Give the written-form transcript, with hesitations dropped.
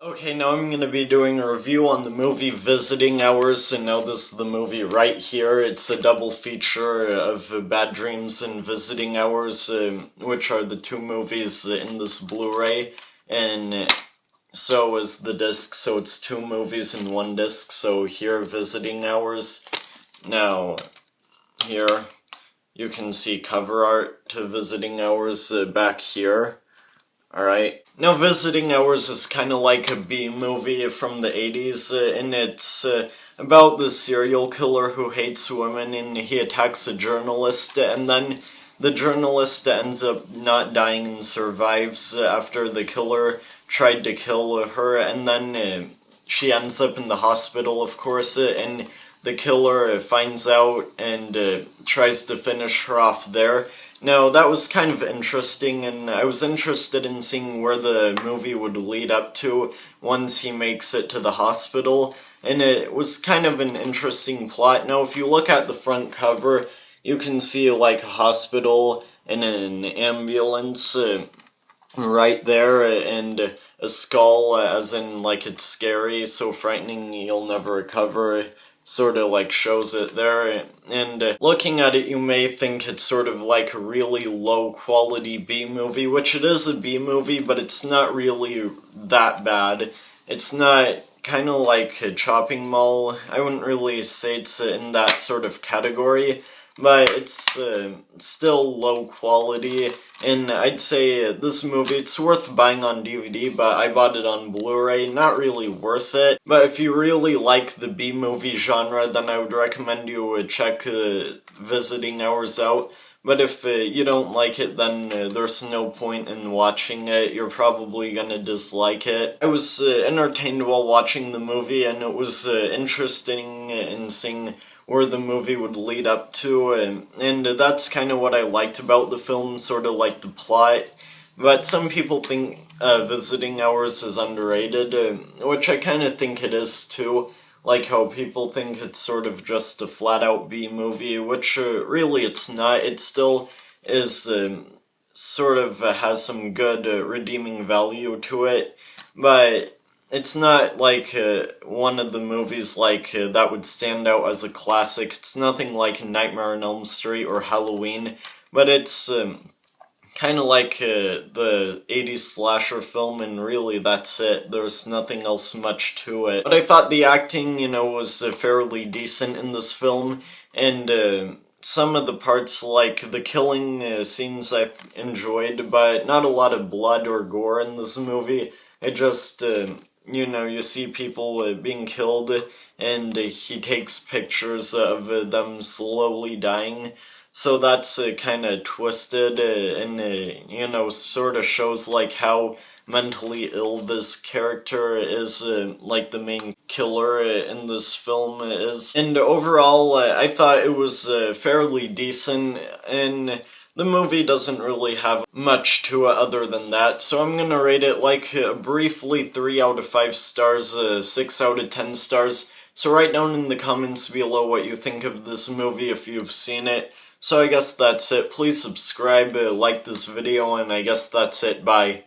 Okay, now I'm gonna be doing a review on the movie Visiting Hours, and now this is the movie right here. It's a double feature of Bad Dreams and Visiting Hours, which are the two movies in this Blu-ray, and so is the disc, so it's two movies in one disc. So here, Visiting Hours. Now, here, you can see cover art to Visiting Hours back here. Alright. Now, Visiting Hours is kind of like a B-movie from the 80s, and it's about the serial killer who hates women, and he attacks a journalist, and then the journalist ends up not dying and survives after the killer tried to kill her, and then she ends up in the hospital, of course, and the killer finds out and tries to finish her off there. Now, that was kind of interesting, and I was interested in seeing where the movie would lead up to once he makes it to the hospital, and it was kind of an interesting plot. Now, if you look at the front cover, you can see, like, a hospital and an ambulance right there, and a skull, as in, like, it's scary, so frightening you'll never recover. Sort of like shows it there, and looking at it you may think it's sort of like a really low quality B-movie, which it is a B-movie, but it's not really that bad. It's not kind of like a Chopping Mall. I wouldn't really say it's in that sort of category, but it's still low quality, and I'd say this movie, it's worth buying on DVD, but I bought it on Blu-ray, not really worth it. But if you really like the B-movie genre, then I would recommend you check Visiting Hours out. But if you don't like it, then there's no point in watching it. You're probably gonna dislike it. I was entertained while watching the movie, and it was interesting in seeing where the movie would lead up to, and that's kind of what I liked about the film, sort of like the plot. But some people think Visiting Hours is underrated, which I kind of think it is too. Like how people think it's sort of just a flat-out B-movie, which really it's not. It still is sort of has some good redeeming value to it, but it's not like one of the movies like that would stand out as a classic. It's nothing like Nightmare on Elm Street or Halloween, but it's kind of like the 80s slasher film, and really that's it. There's nothing else much to it. But I thought the acting, was fairly decent in this film, and some of the parts, like the killing scenes, I enjoyed, but not a lot of blood or gore in this movie. It just, you see people being killed, and he takes pictures of them slowly dying. So that's kind of twisted, and sort of shows like how mentally ill this character is, like the main killer in this film is. And overall, I thought it was fairly decent, and the movie doesn't really have much to it other than that, so I'm gonna rate it like briefly 3 out of 5 stars, 6 out of 10 stars. So write down in the comments below what you think of this movie if you've seen it. So I guess that's it. Please subscribe, like this video, and I guess that's it. Bye.